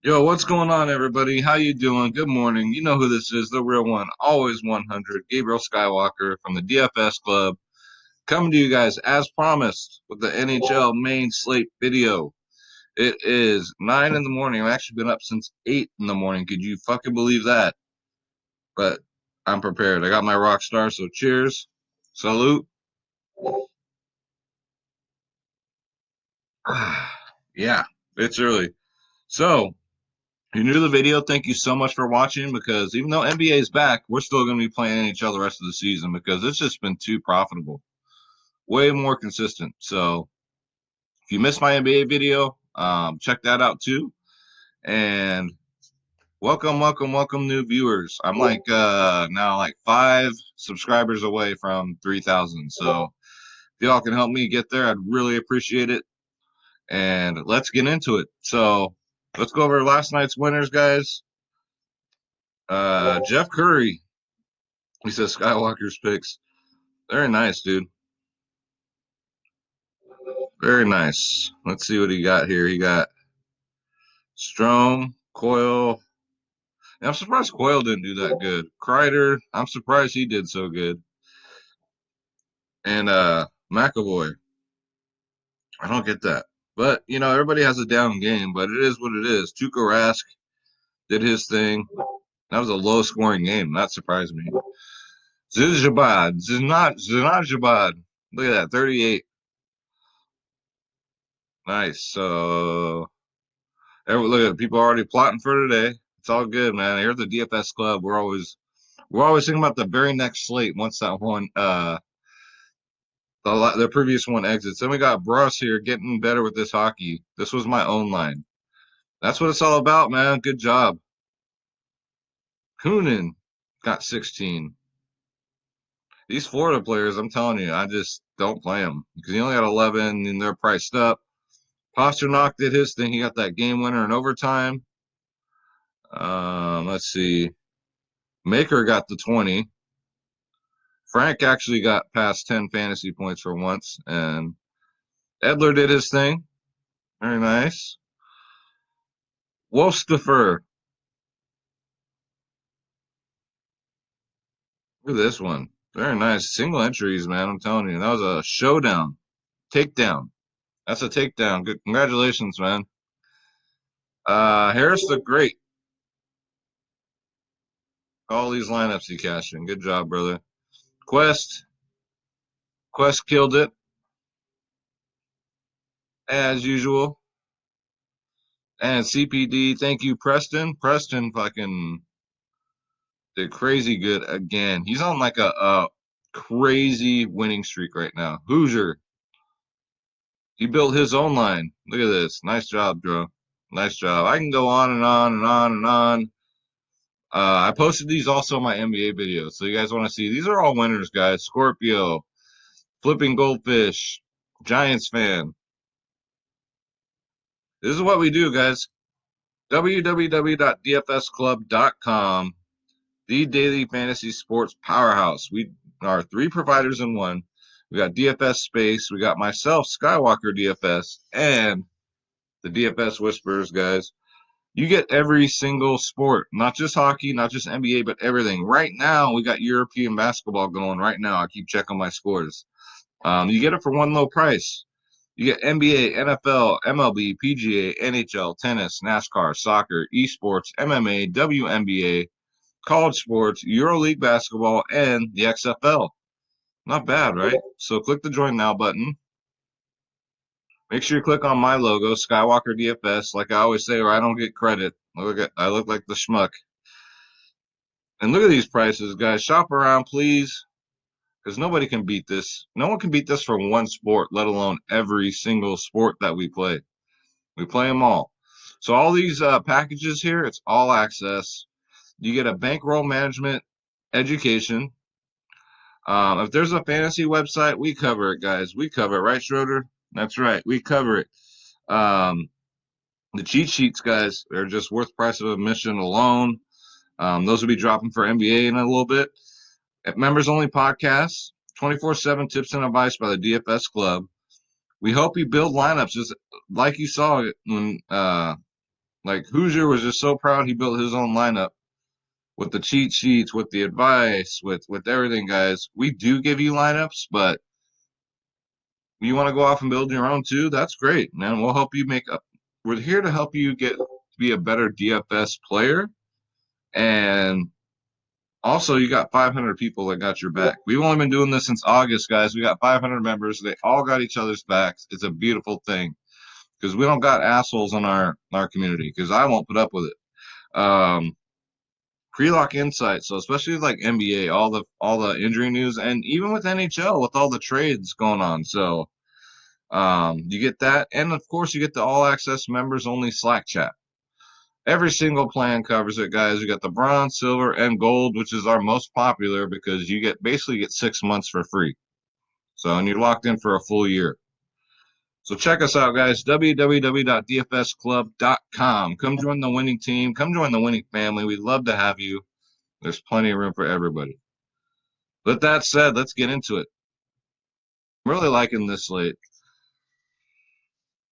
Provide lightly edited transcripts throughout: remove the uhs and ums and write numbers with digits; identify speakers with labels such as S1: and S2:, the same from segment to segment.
S1: Yo, what's going on, everybody? How you doing? Good morning. You know who this is, the real one, always 100, Gabriel Skywalker from the DFS Club, coming to you guys as promised with the NHL main slate video. It is 9 in the morning. I've actually been up since 8 in the morning. Could you fucking believe that? But I'm prepared. I got my rock star, so cheers. Salute. Yeah, it's early. So, if you're new to the video, thank you so much for watching because even though NBA is back, we're still going to be playing NHL the rest of the season because it's just been too profitable, way more consistent. So if you missed my NBA video, check that out too. And welcome, new viewers. I'm like now like 5 subscribers away from 3,000. So if y'all can help me get there, I'd really appreciate it. And let's get into it. So let's go over last night's winners, guys. Jeff Curry. He says Skywalker's picks. Very nice, dude. Very nice. Let's see what he got here. He got Strom, Coyle. I'm surprised Coyle didn't do that good. Kreider, I'm surprised he did so good. And McAvoy. I don't get that. But everybody has a down game, but it is what it is. Tuukka Rask did his thing. That was a low scoring game. That surprised me. Zizjabad. Zinajabad. Look at that. 38. Nice. So look at people already plotting for today. It's all good, man. Here at the DFS Club, we're always thinking about the very next slate once that one the previous one exits. Then we got Bruss here getting better with this hockey. This was my own line. That's what it's all about, man. Good job. Kunin got 16. These Florida players, I'm telling you, I just don't play them because he only got 11 and they're priced up. Pasternak did his thing. He got that game winner in overtime. Let's see. Maker got the 20. Frank actually got past 10 fantasy points for once, and Edler did his thing. Very nice. Wolfstifer. Look at this one. Very nice. Single entries, man. I'm telling you. That was a showdown. Takedown. That's a takedown. Good. Congratulations, man. Harris the Great. All these lineups he cashed in. Good job, brother. Quest. Quest killed it. As usual. And CPD. Thank you, Preston. Preston fucking did crazy good again. He's on like a crazy winning streak right now. Hoosier. He built his own line. Look at this. Nice job, Drew. Nice job. I can go on and on and on and on. I posted these also in my NBA videos, so you guys want to see. These are all winners, guys. Scorpio, Flipping Goldfish, Giants fan. This is what we do, guys. www.dfsclub.com, the daily fantasy sports powerhouse. We are three providers in one. We got DFS Space. We got myself, Skywalker DFS, and the DFS Whispers, guys. You get every single sport, not just hockey, not just NBA, but everything. Right now, we got European basketball going right now. I keep checking my scores. You get it for one low price. You get NBA, NFL, MLB, PGA, NHL, tennis, NASCAR, soccer, esports, MMA, WNBA, college sports, EuroLeague basketball, and the XFL. Not bad, right? So click the join now button. Make sure you click on my logo, Skywalker DFS. Like I always say, or I don't get credit. I look like the schmuck. And look at these prices, guys. Shop around, please, because nobody can beat this. No one can beat this for one sport, let alone every single sport that we play. We play them all. So all these packages here, it's all access. You get a bankroll management education. If there's a fantasy website, we cover it, guys. We cover it, right, Schroeder? That's right. We cover it. Um, the cheat sheets, guys, they're just worth price of admission alone. Those will be dropping for NBA in a little bit. At members only podcasts, 24/7 tips and advice by the DFS Club. We help you build lineups just like you saw when Like Hoosier was just so proud he built his own lineup with the cheat sheets, with the advice, with everything, guys. We do give you lineups, but you want to go off and build your own too? That's great, man. We'll help you make up. We're here to help you get to be a better DFS player, and also you got 500 people that got your back. We've only been doing this since August, guys. We got 500 members. They all got each other's backs. It's a beautiful thing because we don't got assholes in our community. Because I won't put up with it. Pre-lock insight. So especially like NBA, all the injury news, and even with NHL with all the trades going on. So you get that, and of course you get the all access members only Slack chat. Every single plan covers it, guys. You got the bronze, silver, and gold, which is our most popular because you basically get 6 months for free. So and you're locked in for a full year. So check us out, guys. www.dfsclub.com. Come join the winning team. Come join the winning family. We'd love to have you. There's plenty of room for everybody. With that said, let's get into it. I'm really liking this slate.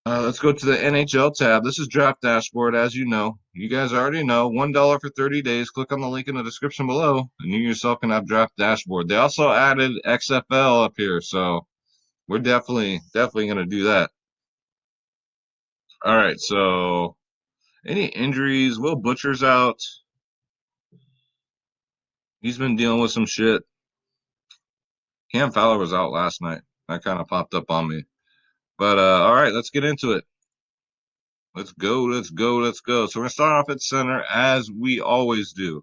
S1: Let's go to the NHL tab. This is Draft Dashboard, as you know. You guys already know. $1 for 30 days. Click on the link in the description below, and you yourself can have Draft Dashboard. They also added XFL up here, so we're definitely going to do that. All right, so any injuries? Will Butcher's out. He's been dealing with some shit. Cam Fowler was out last night. That kind of popped up on me. But all right, let's get into it. Let's go, let's go, let's go. So we're going to start off at center as we always do.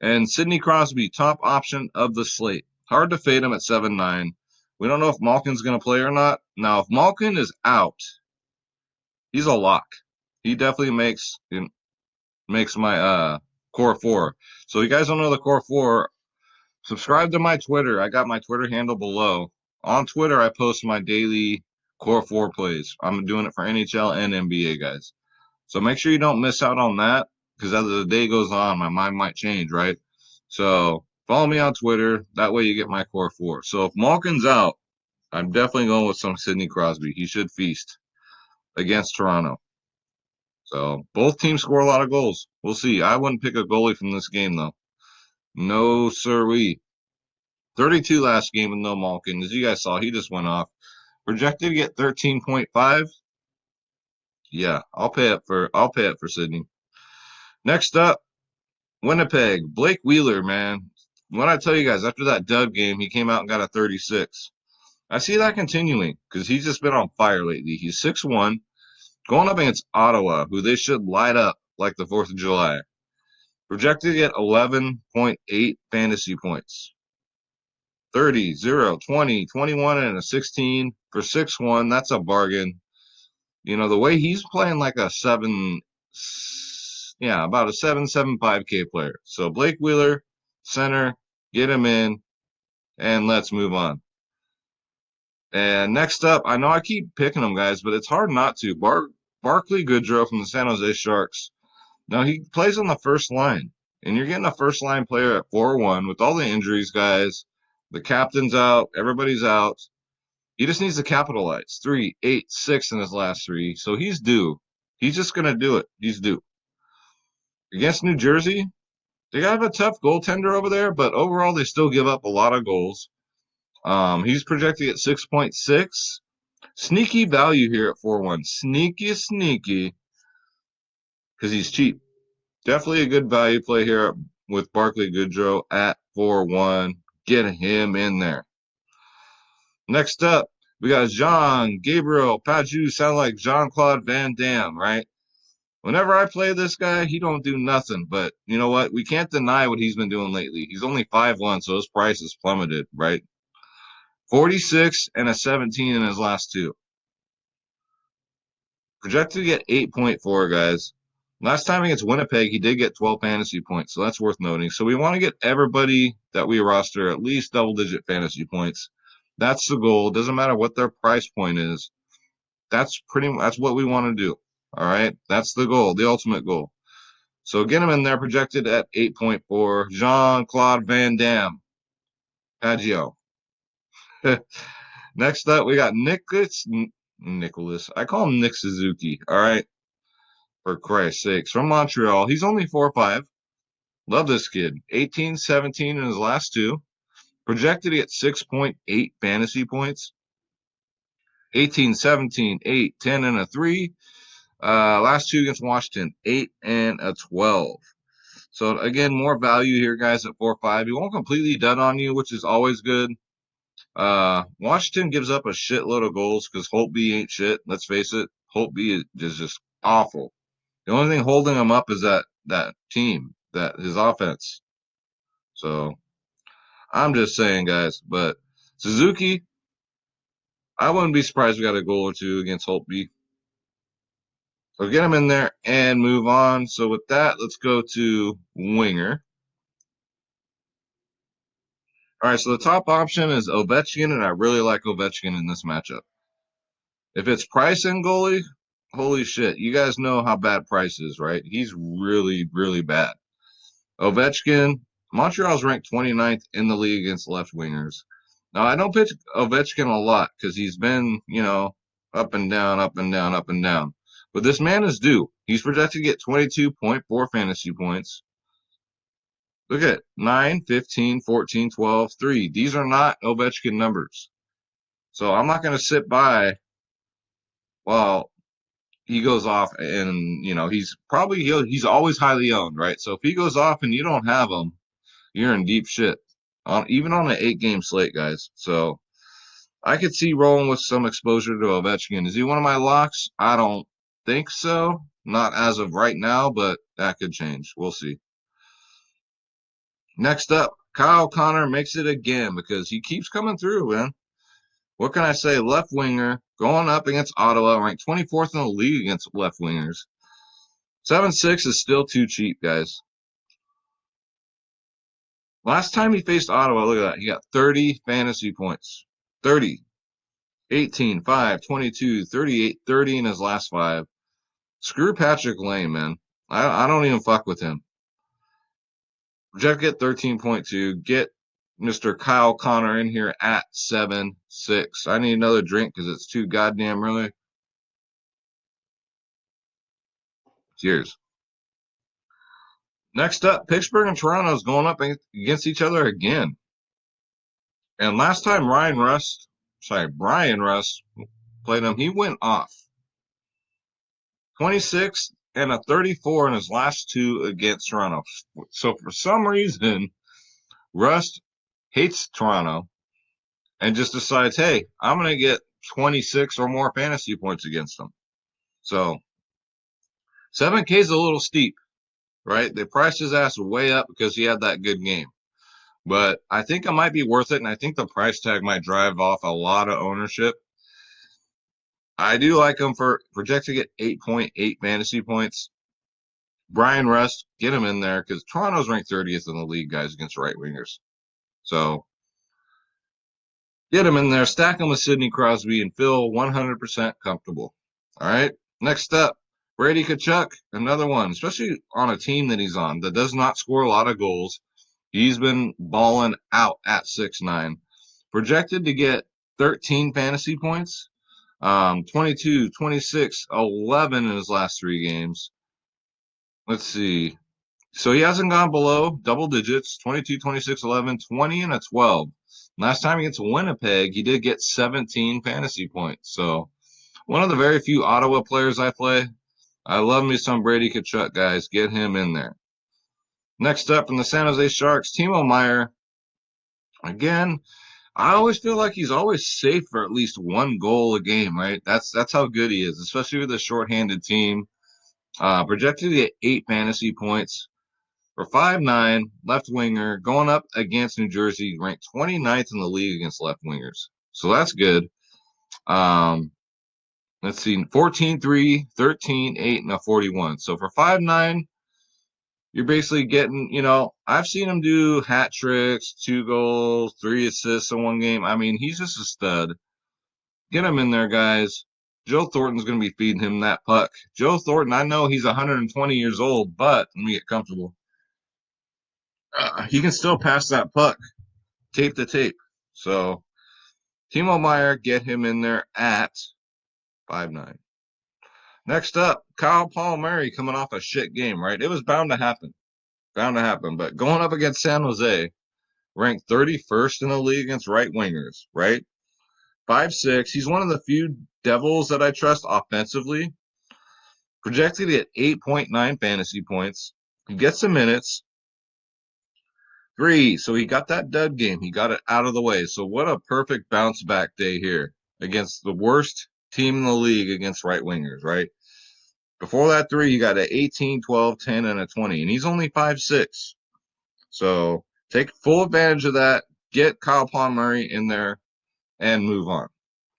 S1: And Sidney Crosby, top option of the slate. Hard to fade him at 7-9. We don't know if Malkin's going to play or not. Now, if Malkin is out, he's a lock. He definitely makes my core four. So you guys don't know the core four, subscribe to my Twitter. I got my Twitter handle below. On Twitter, I post my daily core four plays. I'm doing it for NHL and NBA, guys. So make sure you don't miss out on that because as the day goes on, my mind might change, right? So follow me on Twitter. That way you get my core four. So if Malkin's out, I'm definitely going with some Sidney Crosby. He should feast against Toronto. So both teams score a lot of goals. We'll see. I wouldn't pick a goalie from this game, though. No, sirree. 32 last game with no Malkin. As you guys saw, he just went off. Projected to get 13.5. Yeah, I'll pay it for Sidney. Next up, Winnipeg, Blake Wheeler, man. When I tell you guys, after that dud game, he came out and got a 36. I see that continuing because he's just been on fire lately. He's 6'1", going up against Ottawa, who they should light up like the 4th of July. Projected to get 11.8 fantasy points. 30, 0, 20, 21, and a 16 for 6'1". That's a bargain. You know, the way he's playing like a 7, yeah, about a 7.75K player. So Blake Wheeler, center, get him in, and let's move on. And next up, I know I keep picking them, guys, but it's hard not to. Barclay Goodrow from the San Jose Sharks. Now, he plays on the first line, and you're getting a first-line player at 4-1 with all the injuries, guys. The captain's out. Everybody's out. He just needs to capitalize. 3, 8, 6 in his last 3, so he's due. He's just going to do it. He's due. Against New Jersey, they got a tough goaltender over there, but overall they still give up a lot of goals. He's projected at 6.6. Sneaky value here at 4-1. Sneaky, because he's cheap. Definitely a good value play here with Barclay Goodrow at 4-1. Get him in there. Next up, we got Gabriel Paju, sound like Jean-Claude Van Damme, right? Whenever I play this guy, he don't do nothing. But you know what? We can't deny what he's been doing lately. He's only 5-1, so his price has plummeted, right? 46 and a 17 in his last 2. Projected to get 8.4, guys. Last time against Winnipeg, he did get 12 fantasy points, so that's worth noting. So we want to get everybody that we roster at least double-digit fantasy points. That's the goal. Doesn't matter what their price point is. That's what we want to do. All right, that's the goal, the ultimate goal. So get him in there, projected at 8.4. Jean-Claude Van Damme, Paggio. Next up, we got Nicholas. I call him Nick Suzuki. All right. for Christ's sakes. From Montreal. He's only 4'5". Love this kid. 18, 17 in his last two. Projected to get 6.8 fantasy points. 18, 17, 8, 10, and a 3. Last two against Washington, 8 and a 12. So, again, more value here, guys, at 4-5. He won't completely done on you, which is always good. Washington gives up a shitload of goals because Holtby ain't shit. Let's face it. Holtby is just awful. The only thing holding him up is that team, that his offense. So, I'm just saying, guys. But Suzuki, I wouldn't be surprised if we got a goal or two against Holtby. So get him in there and move on. So with that, let's go to winger. All right, so the top option is Ovechkin, and I really like Ovechkin in this matchup. If it's Price and goalie, holy shit. You guys know how bad Price is, right? He's really, really bad. Ovechkin, Montreal's ranked 29th in the league against left wingers. Now, I don't pitch Ovechkin a lot because he's been, up and down, up and down, up and down. But this man is due. He's projected to get 22.4 fantasy points. Look at it. 9, 15, 14, 12, 3. These are not Ovechkin numbers. So I'm not going to sit by while he goes off and, he's always highly owned, right? So if he goes off and you don't have him, you're in deep shit. Even on an 8-game slate, guys. So I could see rolling with some exposure to Ovechkin. Is he one of my locks? I don't think so. Not as of right now, but that could change. We'll see. Next up, Kyle Connor makes it again because he keeps coming through, man. What can I say? Left winger going up against Ottawa, ranked 24th in the league against left wingers. 7-6 is still too cheap, guys. Last time he faced Ottawa, look at that. He got 30 fantasy points. 30. 18, 5, 22, 38, 30 in his last 5. Screw Patrick Lane, man. I don't even fuck with him. Jeff get 13.2. Get Mr. Kyle Connor in here at 7-6. I need another drink because it's too goddamn early. Cheers. Next up, Pittsburgh and Toronto is going up against each other again. And last time Brian Rust played him, he went off. 26 and a 34 in his last two against Toronto. So for some reason, Rust hates Toronto and just decides, hey, I'm going to get 26 or more fantasy points against them. So 7K is a little steep, right? They priced his ass way up because he had that good game. But I think it might be worth it, and I think the price tag might drive off a lot of ownership. I do like him for projected to get 8.8 fantasy points. Brian Rust, get him in there because Toronto's ranked 30th in the league, guys, against right wingers. So get him in there, stack him with Sidney Crosby, and feel 100% comfortable. All right. Next up, Brady Tkachuk, another one, especially on a team that he's on that does not score a lot of goals. He's been balling out at 6'9". Projected to get 13 fantasy points, 22, 26, 11 in his last 3 games. Let's see. So he hasn't gone below double digits, 22, 26, 11, 20, and a 12. Last time against Winnipeg, he did get 17 fantasy points. So one of the very few Ottawa players I play. I love me some Brady Tkachuk, guys. Get him in there. Next up in the San Jose Sharks, Timo Meier. Again, I always feel like he's always safe for at least one goal a game, right? That's how good he is, especially with a shorthanded team. Projected to get 8 fantasy points. For 5'9", left winger, going up against New Jersey, ranked 29th in the league against left wingers. So that's good. Let's see, 14-3, 13-8, and a 41. So for 5'9", you're basically getting, I've seen him do hat tricks, 2 goals, 3 assists in one game. I mean, he's just a stud. Get him in there, guys. Joe Thornton's going to be feeding him that puck. Joe Thornton, I know he's 120 years old, but let me get comfortable. He can still pass that puck tape to tape. So Timo Meier, get him in there at 5'9". Next up, Kyle Palmieri coming off a shit game, right? It was bound to happen. Bound to happen. But going up against San Jose, ranked 31st in the league against right wingers, right? 5'6". He's one of the few Devils that I trust offensively. Projected at 8.9 fantasy points. He gets some minutes. 3. So he got that dud game. He got it out of the way. So what a perfect bounce back day here against the worst team in the league against right wingers, right? Before that 3, you got an 18, 12, 10, and a 20. And he's only 5'6". So take full advantage of that. Get Kyle Palmieri in there and move on,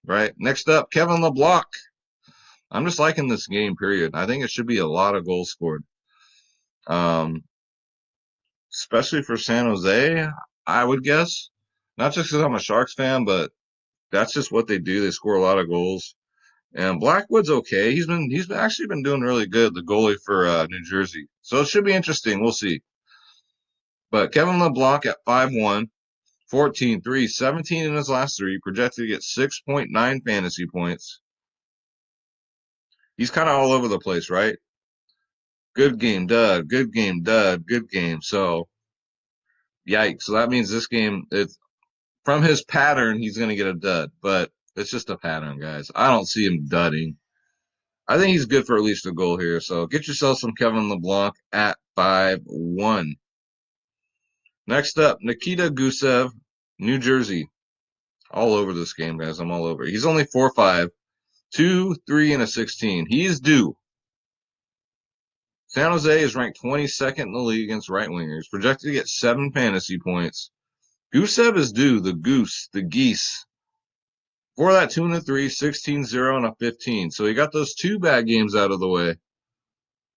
S1: right? Next up, Kevin LeBlanc. I'm just liking this game, period. I think it should be a lot of goals scored. Especially for San Jose, I would guess. Not just because I'm a Sharks fan, but that's just what they do. They score a lot of goals. And Blackwood's okay. He's actually been doing really good, the goalie for New Jersey. So it should be interesting. We'll see. But Kevin LeBlanc at 5'1", 14, 3, 17 in his last 3, projected to get 6.9 fantasy points. He's kind of all over the place, right? Good game, dud, good game, dud, good game. So, yikes. So that means this game, it's from his pattern, he's going to get a dud. But it's just a pattern, guys. I don't see him dudding. I think he's good for at least a goal here. So get yourself some Kevin LeBlanc at 5'1". Next up, Nikita Kucherov, New Jersey. All over this game, guys. I'm all over. He's only 4'5", 2, 3, and a 16. He is due. San Jose is ranked 22nd in the league against right wingers, projected to get 7 fantasy points. Gusev is due, the goose, the geese. For that 2 and a 3, 16, 0, and a 15. So he got those 2 bad games out of the way.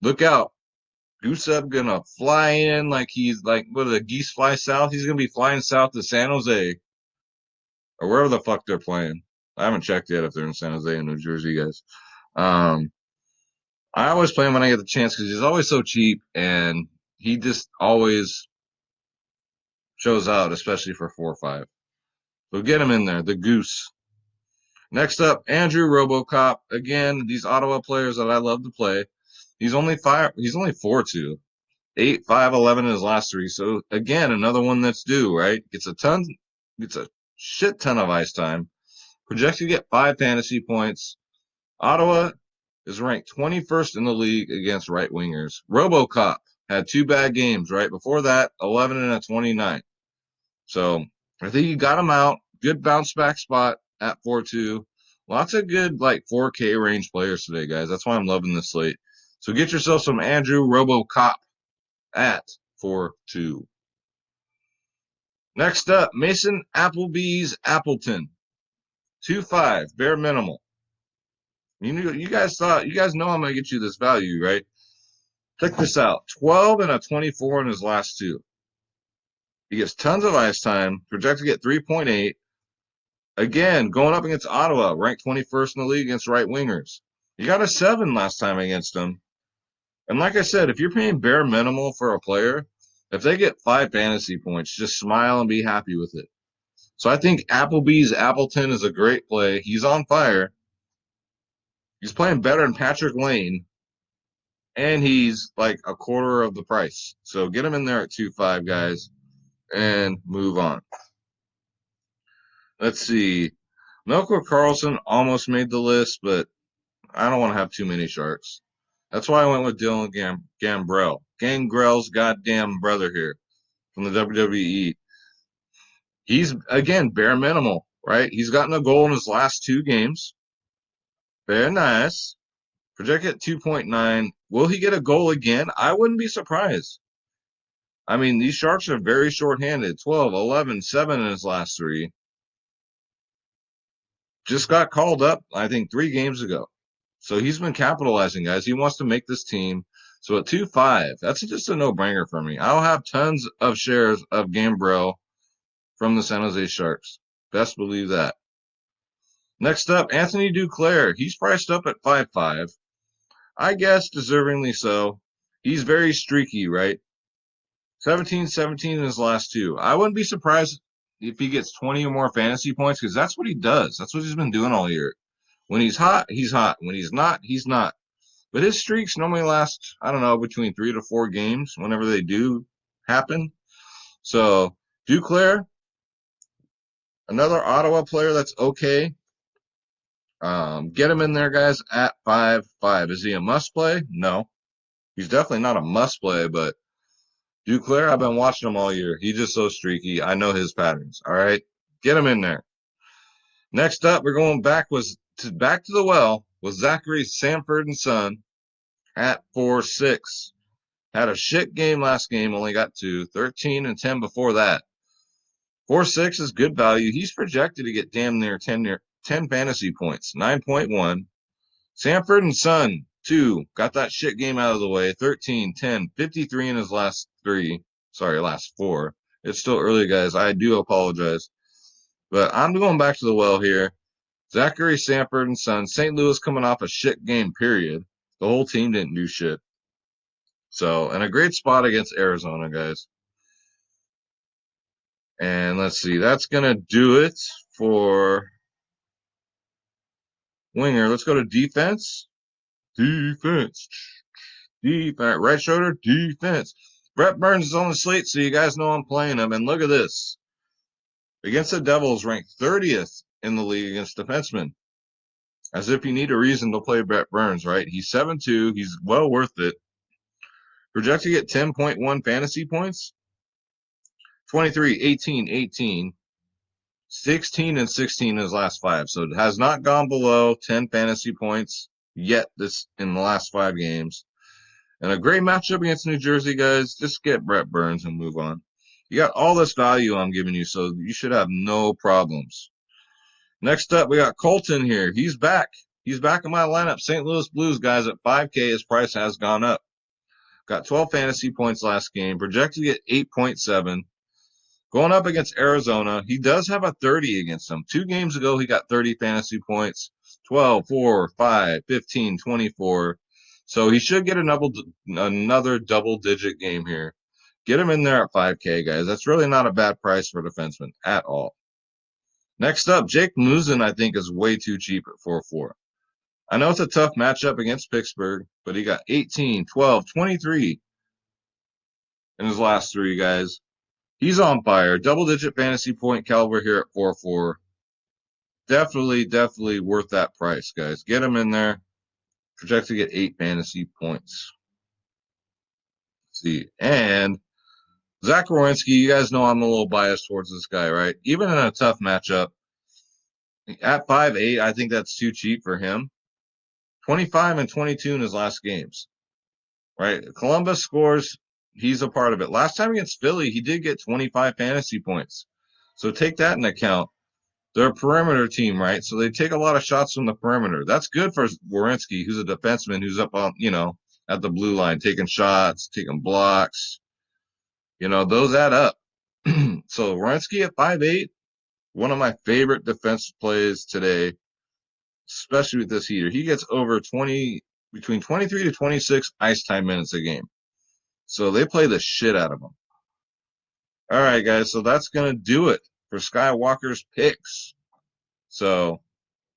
S1: Look out. Gusev gonna fly in like he's like, what, the geese fly south? He's gonna be flying south to San Jose. Or wherever the fuck they're playing. I haven't checked yet if they're in San Jose and New Jersey, guys. I always play him when I get the chance because he's always so cheap and he just always shows out, especially for 4 or 5. So get him in there, the goose. Next up, Andrew Robocop. Again, these Ottawa players that I love to play. He's only 4'2", 8, 5, 11 in his last 3. So again, another one that's due, right? Gets a shit ton of ice time. Projected to get 5 fantasy points. Ottawa is ranked 21st in the league against right wingers. RoboCop had 2 bad games, right? Before that, 11 and a 29. So I think you got him out. Good bounce back spot at 4-2. Lots of good, like, 4K range players today, guys. That's why I'm loving this slate. So get yourself some Andrew RoboCop at 4-2. Next up, Mason Appleby's Appleton. 2-5, bare minimal. You guys know I'm going to get you this value, right? Check this out. 12 and a 24 in his last 2. He gets tons of ice time, projected to get 3.8. Again, going up against Ottawa, ranked 21st in the league against right wingers. You got a 7 last time against them. And like I said, if you're paying bare minimal for a player, if they get 5 fantasy points, just smile and be happy with it. So I think Appleby's Appleton is a great play. He's on fire. He's playing better than Patrick Lane. And he's like a quarter of the price. So get him in there at 2-5, guys, and move on. Let's see. Melker Carlson almost made the list, but I don't want to have too many Sharks. That's why I went with Dylan Gambrell. Gangrell's goddamn brother here from the WWE. He's, again, bare minimal, right? He's gotten a goal in his last 2 games. Very nice. Projected at 2.9. Will he get a goal again? I wouldn't be surprised. I mean, these Sharks are very shorthanded. 12, 11, 7 in his last 3. Just got called up, I think, 3 games ago. So he's been capitalizing, guys. He wants to make this team. So at 2-5, that's just a no-brainer for me. I'll have tons of shares of Gambrell from the San Jose Sharks. Best believe that. Next up, Anthony Duclair. He's priced up at 5-5. I guess deservingly so. He's very streaky, right? 17 in his last 2. I wouldn't be surprised if he gets 20 or more fantasy points because that's what he does. That's what he's been doing all year. When he's hot, he's hot. When he's not, he's not. But his streaks normally last, I don't know, between 3 to 4 games whenever they do happen. So Duclair, another Ottawa player that's okay. Get him in there, guys, at 5-5. Is he a must play? No. He's definitely not a must play, but Duclair, I've been watching him all year. He's just so streaky. I know his patterns. All right. Get him in there. Next up, we're going back to the well with Zachary Sanford and Son at 4-6. Had a shit game last game, only got to 13 and 10 before that. 4-6 is good value. He's projected to get damn near 10 fantasy points, 9.1. Sanford and Son, 2, got that shit game out of the way, 13, 10, 53 in his last 4. It's still early, guys. I do apologize. But I'm going back to the well here. Zachary Sanford and Son, St. Louis coming off a shit game, period. The whole team didn't do shit. So, and a great spot against Arizona, guys. And let's see, that's going to do it for winger. Let's go to defense. Defense. Right shoulder, defense. Brett Burns is on the slate, so you guys know I'm playing him. And look at this. Against the Devils, ranked 30th in the league against defensemen. As if you need a reason to play Brett Burns, right? He's 7-2. He's well worth it. Projected to get 10.1 fantasy points. 23, 18, 18. 16 and 16 in his last 5. So it has not gone below 10 fantasy points yet this in the last 5 games. And a great matchup against New Jersey, guys. Just get Brett Burns and move on. You got all this value I'm giving you, so you should have no problems. Next up, we got Colton here. He's back. He's back in my lineup. St. Louis Blues, guys, at 5K. His price has gone up. Got 12 fantasy points last game. Projected to get 8.7. Going up against Arizona, he does have a 30 against them. 2 games ago, he got 30 fantasy points. 12, 4, 5, 15, 24. So he should get another double-digit game here. Get him in there at 5K, guys. That's really not a bad price for a defenseman at all. Next up, Jake Muzzin, I think, is way too cheap at 4-4. I know it's a tough matchup against Pittsburgh, but he got 18, 12, 23 in his last 3, guys. He's on fire. Double-digit fantasy point caliber here at 4-4. Definitely worth that price, guys. Get him in there. Project to get 8 fantasy points. Let's see. And Zach Werenski, you guys know I'm a little biased towards this guy, right? Even in a tough matchup, at 5'8", I think that's too cheap for him. 25 and 22 in his last games, right? Columbus scores. He's a part of it. Last time against Philly, he did get 25 fantasy points. So take that into account. They're a perimeter team, right? So they take a lot of shots from the perimeter. That's good for Werenski, who's a defenseman who's up on, at the blue line, taking shots, taking blocks. Those add up. So Werenski at 5'8", one of my favorite defense plays today, especially with this heater. He gets over between 23 to 26 ice time minutes a game. So they play the shit out of him. All right, guys. So that's going to do it for Skywalker's picks. So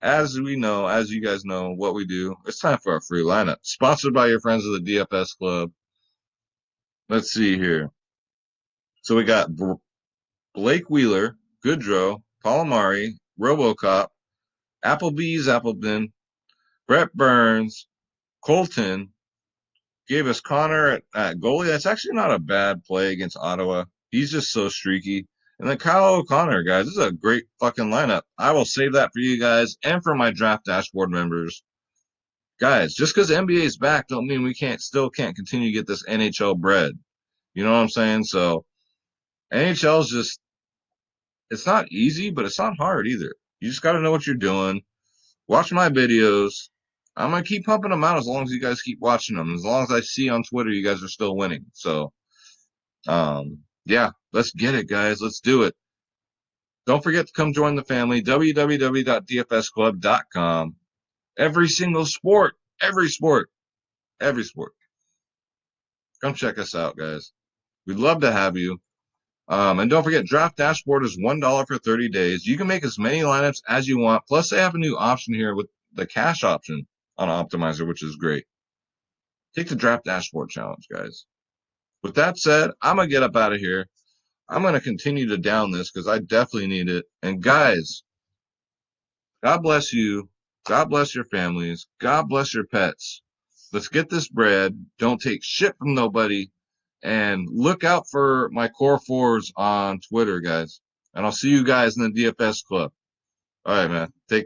S1: as you guys know what we do, it's time for our free lineup. Sponsored by your friends of the DFS Club. Let's see here. So we got Blake Wheeler, Gaudreau, Palmieri, RoboCop, Appleton, Brett Burns, Colton, gave us Connor at goalie. That's actually not a bad play against Ottawa. He's just so streaky. And then Kyle O'Connor, guys. This is a great fucking lineup. I will save that for you guys and for my draft dashboard members. Guys, just because the NBA is back don't mean we still can't continue to get this NHL bread. You know what I'm saying? So NHL is just, it's not easy, but it's not hard either. You just got to know what you're doing. Watch my videos. I'm going to keep pumping them out as long as you guys keep watching them. As long as I see on Twitter you guys are still winning. So, yeah, let's get it, guys. Let's do it. Don't forget to come join the family, www.dfsclub.com. Every single sport, every sport. Come check us out, guys. We'd love to have you. And don't forget, Draft Dashboard is $1 for 30 days. You can make as many lineups as you want. Plus, they have a new option here with the cash option on Optimizer, which is great. Take the Draft Dashboard Challenge, guys. With that said, I'm going to get up out of here. I'm going to continue to down this because I definitely need it. And guys, God bless you. God bless your families. God bless your pets. Let's get this bread. Don't take shit from nobody. And look out for my core fours on Twitter, guys. And I'll see you guys in the DFS club. All right, man. Take care.